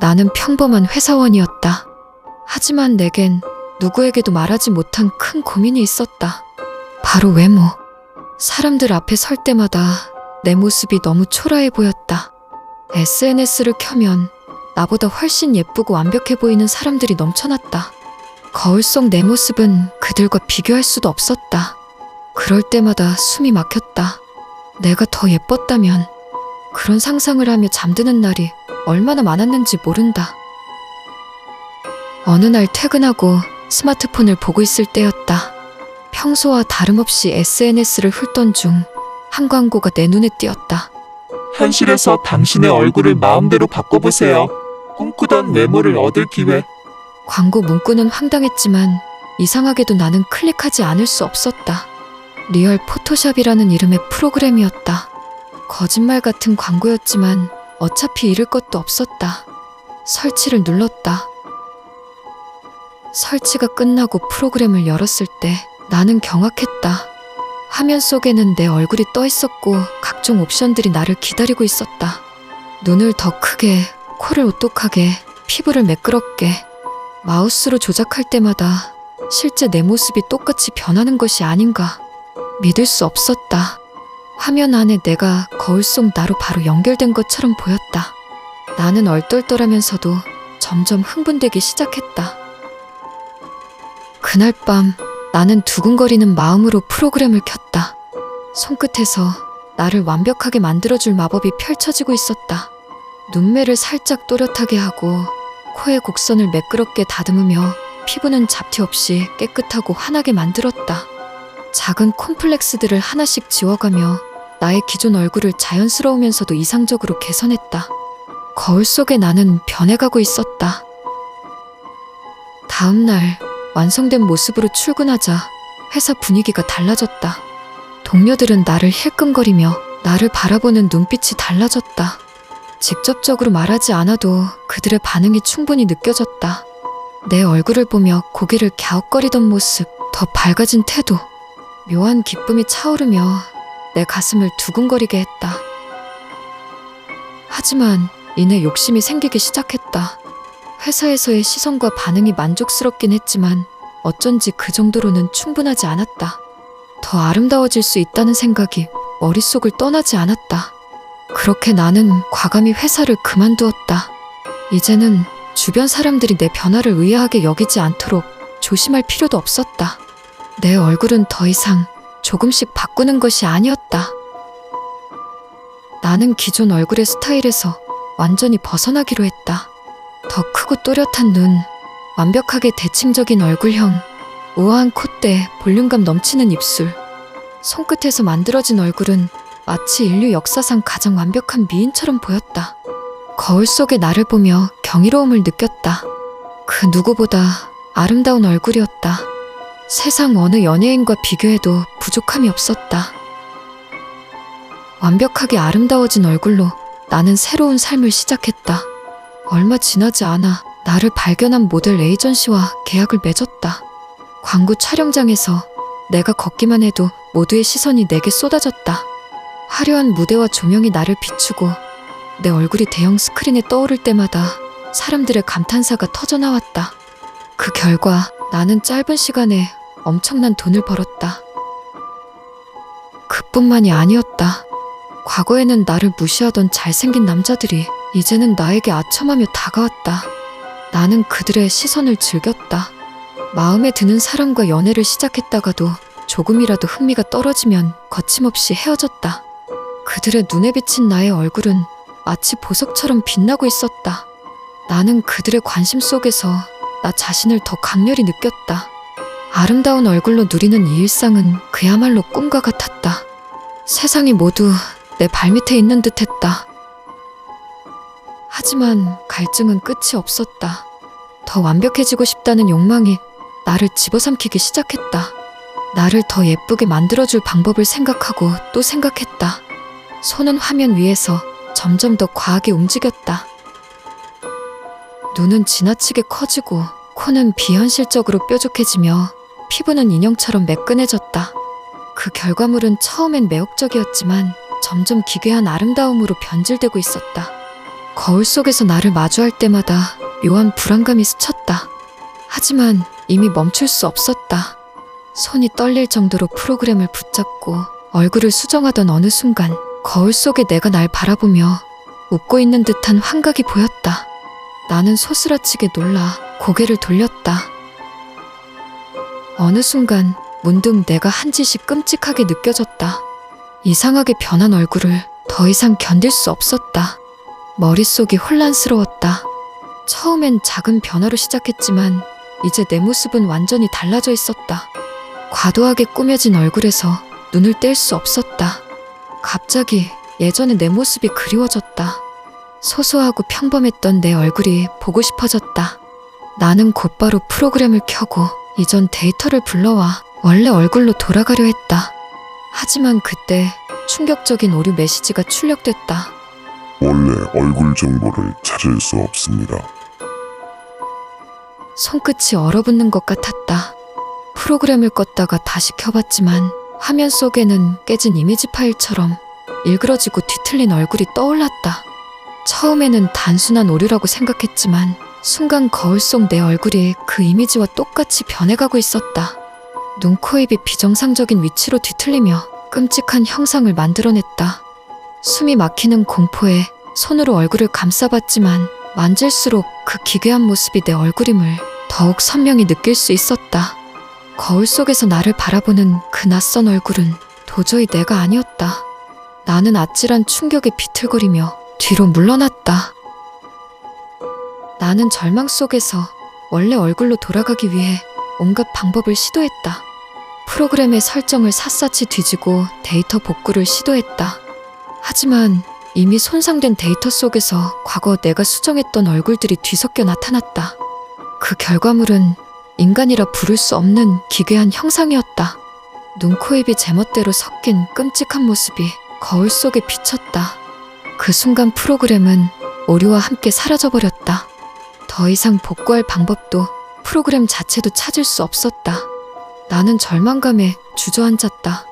나는 평범한 회사원이었다. 하지만 내겐 누구에게도 말하지 못한 큰 고민이 있었다. 바로 외모. 사람들 앞에 설 때마다 내 모습이 너무 초라해 보였다. SNS를 켜면 나보다 훨씬 예쁘고 완벽해 보이는 사람들이 넘쳐났다. 거울 속 내 모습은 그들과 비교할 수도 없었다. 그럴 때마다 숨이 막혔다. 내가 더 예뻤다면. 그런 상상을 하며 잠드는 날이 얼마나 많았는지 모른다. 어느 날 퇴근하고 스마트폰을 보고 있을 때였다. 평소와 다름없이 SNS를 훑던 중 한 광고가 내 눈에 띄었다. 현실에서 당신의 얼굴을 마음대로 바꿔보세요. 꿈꾸던 외모를 얻을 기회. 광고 문구는 황당했지만 이상하게도 나는 클릭하지 않을 수 없었다. 리얼 포토샵이라는 이름의 프로그램이었다. 거짓말 같은 광고였지만 어차피 잃을 것도 없었다. 설치를 눌렀다. 설치가 끝나고 프로그램을 열었을 때 나는 경악했다. 화면 속에는 내 얼굴이 떠 있었고 각종 옵션들이 나를 기다리고 있었다. 눈을 더 크게, 코를 오똑하게, 피부를 매끄럽게. 마우스로 조작할 때마다 실제 내 모습이 똑같이 변하는 것이 아닌가. 믿을 수 없었다. 화면 안에 내가 거울 속 나로 바로 연결된 것처럼 보였다. 나는 얼떨떨하면서도 점점 흥분되기 시작했다. 그날 밤 나는 두근거리는 마음으로 프로그램을 켰다. 손끝에서 나를 완벽하게 만들어줄 마법이 펼쳐지고 있었다. 눈매를 살짝 또렷하게 하고 코의 곡선을 매끄럽게 다듬으며 피부는 잡티 없이 깨끗하고 환하게 만들었다. 작은 콤플렉스들을 하나씩 지워가며 나의 기존 얼굴을 자연스러우면서도 이상적으로 개선했다. 거울 속에 나는 변해가고 있었다. 다음 날 완성된 모습으로 출근하자 회사 분위기가 달라졌다. 동료들은 나를 힐끔거리며 나를 바라보는 눈빛이 달라졌다. 직접적으로 말하지 않아도 그들의 반응이 충분히 느껴졌다. 내 얼굴을 보며 고개를 갸웃거리던 모습, 더 밝아진 태도, 묘한 기쁨이 차오르며 내 가슴을 두근거리게 했다. 하지만 이내 욕심이 생기기 시작했다. 회사에서의 시선과 반응이 만족스럽긴 했지만 어쩐지 그 정도로는 충분하지 않았다. 더 아름다워질 수 있다는 생각이 머릿속을 떠나지 않았다. 그렇게 나는 과감히 회사를 그만두었다. 이제는 주변 사람들이 내 변화를 의아하게 여기지 않도록 조심할 필요도 없었다. 내 얼굴은 더 이상 조금씩 바꾸는 것이 아니었다. 나는 기존 얼굴의 스타일에서 완전히 벗어나기로 했다. 더 크고 또렷한 눈, 완벽하게 대칭적인 얼굴형, 우아한 콧대, 볼륨감 넘치는 입술. 손끝에서 만들어진 얼굴은 마치 인류 역사상 가장 완벽한 미인처럼 보였다. 거울 속의 나를 보며 경이로움을 느꼈다. 그 누구보다 아름다운 얼굴이었다. 세상 어느 연예인과 비교해도 부족함이 없었다. 완벽하게 아름다워진 얼굴로 나는 새로운 삶을 시작했다. 얼마 지나지 않아 나를 발견한 모델 에이전시와 계약을 맺었다. 광고 촬영장에서 내가 걷기만 해도 모두의 시선이 내게 쏟아졌다. 화려한 무대와 조명이 나를 비추고 내 얼굴이 대형 스크린에 떠오를 때마다 사람들의 감탄사가 터져나왔다. 그 결과 나는 짧은 시간에 엄청난 돈을 벌었다. 그뿐만이 아니었다. 과거에는 나를 무시하던 잘생긴 남자들이 이제는 나에게 아첨하며 다가왔다. 나는 그들의 시선을 즐겼다. 마음에 드는 사람과 연애를 시작했다가도 조금이라도 흥미가 떨어지면 거침없이 헤어졌다. 그들의 눈에 비친 나의 얼굴은 마치 보석처럼 빛나고 있었다. 나는 그들의 관심 속에서 나 자신을 더 강렬히 느꼈다. 아름다운 얼굴로 누리는 이 일상은 그야말로 꿈과 같았다. 세상이 모두 내 발밑에 있는 듯했다. 하지만 갈증은 끝이 없었다. 더 완벽해지고 싶다는 욕망이 나를 집어삼키기 시작했다. 나를 더 예쁘게 만들어줄 방법을 생각하고 또 생각했다. 손은 화면 위에서 점점 더 과하게 움직였다. 눈은 지나치게 커지고 코는 비현실적으로 뾰족해지며 피부는 인형처럼 매끈해졌다. 그 결과물은 처음엔 매혹적이었지만 점점 기괴한 아름다움으로 변질되고 있었다. 거울 속에서 나를 마주할 때마다 묘한 불안감이 스쳤다. 하지만 이미 멈출 수 없었다. 손이 떨릴 정도로 프로그램을 붙잡고 얼굴을 수정하던 어느 순간 거울 속에 내가 날 바라보며 웃고 있는 듯한 환각이 보였다. 나는 소스라치게 놀라 고개를 돌렸다. 어느 순간 문득 내가 한 짓이 끔찍하게 느껴졌다. 이상하게 변한 얼굴을 더 이상 견딜 수 없었다. 머릿속이 혼란스러웠다. 처음엔 작은 변화로 시작했지만 이제 내 모습은 완전히 달라져 있었다. 과도하게 꾸며진 얼굴에서 눈을 뗄 수 없었다. 갑자기 예전의 내 모습이 그리워졌다. 소소하고 평범했던 내 얼굴이 보고 싶어졌다. 나는 곧바로 프로그램을 켜고 이전 데이터를 불러와 원래 얼굴로 돌아가려 했다. 하지만 그때 충격적인 오류 메시지가 출력됐다. 원래 얼굴 정보를 찾을 수 없습니다. 손끝이 얼어붙는 것 같았다. 프로그램을 껐다가 다시 켜봤지만 화면 속에는 깨진 이미지 파일처럼 일그러지고 뒤틀린 얼굴이 떠올랐다. 처음에는 단순한 오류라고 생각했지만 순간 거울 속 내 얼굴이 그 이미지와 똑같이 변해가고 있었다. 눈, 코, 입이 비정상적인 위치로 뒤틀리며 끔찍한 형상을 만들어냈다. 숨이 막히는 공포에 손으로 얼굴을 감싸봤지만 만질수록 그 기괴한 모습이 내 얼굴임을 더욱 선명히 느낄 수 있었다. 거울 속에서 나를 바라보는 그 낯선 얼굴은 도저히 내가 아니었다. 나는 아찔한 충격에 비틀거리며 뒤로 물러났다. 나는 절망 속에서 원래 얼굴로 돌아가기 위해 온갖 방법을 시도했다. 프로그램의 설정을 샅샅이 뒤지고 데이터 복구를 시도했다. 하지만 이미 손상된 데이터 속에서 과거 내가 수정했던 얼굴들이 뒤섞여 나타났다. 그 결과물은 인간이라 부를 수 없는 기괴한 형상이었다. 눈, 코, 입이 제멋대로 섞인 끔찍한 모습이 거울 속에 비쳤다. 그 순간 프로그램은 오류와 함께 사라져버렸다. 더 이상 복구할 방법도 프로그램 자체도 찾을 수 없었다. 나는 절망감에 주저앉았다.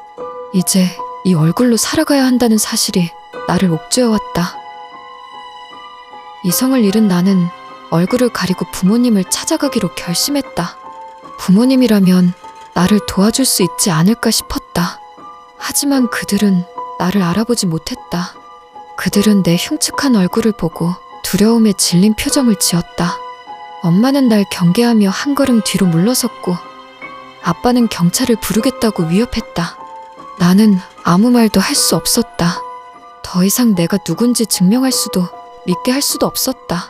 이제 이 얼굴로 살아가야 한다는 사실이 나를 옥죄어왔다. 이성을 잃은 나는 얼굴을 가리고 부모님을 찾아가기로 결심했다. 부모님이라면 나를 도와줄 수 있지 않을까 싶었다. 하지만 그들은 나를 알아보지 못했다. 그들은 내 흉측한 얼굴을 보고 두려움에 질린 표정을 지었다. 엄마는 날 경계하며 한 걸음 뒤로 물러섰고 아빠는 경찰을 부르겠다고 위협했다. 나는 아무 말도 할 수 없었다. 더 이상 내가 누군지 증명할 수도 믿게 할 수도 없었다.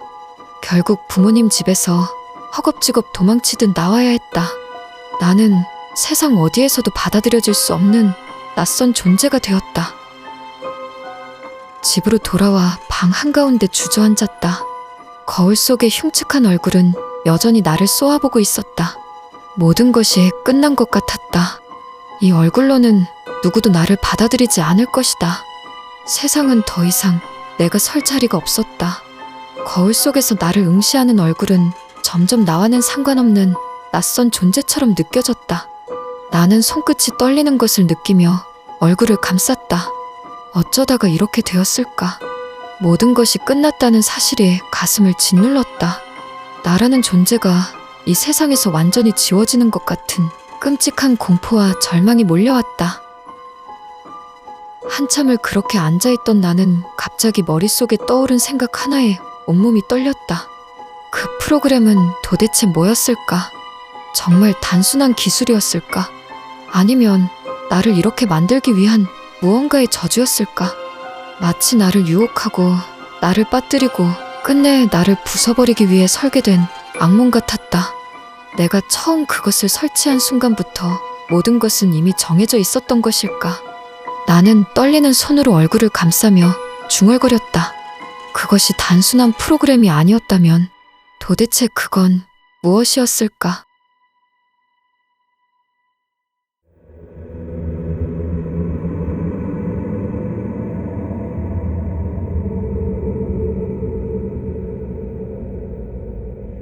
결국 부모님 집에서 허겁지겁 도망치듯 나와야 했다. 나는 세상 어디에서도 받아들여질 수 없는 낯선 존재가 되었다. 집으로 돌아와 방 한가운데 주저앉았다. 거울 속의 흉측한 얼굴은 여전히 나를 쏘아보고 있었다. 모든 것이 끝난 것 같았다. 이 얼굴로는 누구도 나를 받아들이지 않을 것이다. 세상은 더 이상 내가 설 자리가 없었다. 거울 속에서 나를 응시하는 얼굴은 점점 나와는 상관없는 낯선 존재처럼 느껴졌다. 나는 손끝이 떨리는 것을 느끼며 얼굴을 감쌌다. 어쩌다가 이렇게 되었을까? 모든 것이 끝났다는 사실이 가슴을 짓눌렀다. 나라는 존재가 이 세상에서 완전히 지워지는 것 같은 끔찍한 공포와 절망이 몰려왔다. 한참을 그렇게 앉아있던 나는 갑자기 머릿속에 떠오른 생각 하나에 온몸이 떨렸다. 그 프로그램은 도대체 뭐였을까? 정말 단순한 기술이었을까? 아니면 나를 이렇게 만들기 위한 무언가의 저주였을까? 마치 나를 유혹하고 나를 빠뜨리고 끝내 나를 부숴버리기 위해 설계된 악몽 같았다. 내가 처음 그것을 설치한 순간부터 모든 것은 이미 정해져 있었던 것일까? 나는 떨리는 손으로 얼굴을 감싸며 중얼거렸다. 그것이 단순한 프로그램이 아니었다면 도대체 그건 무엇이었을까?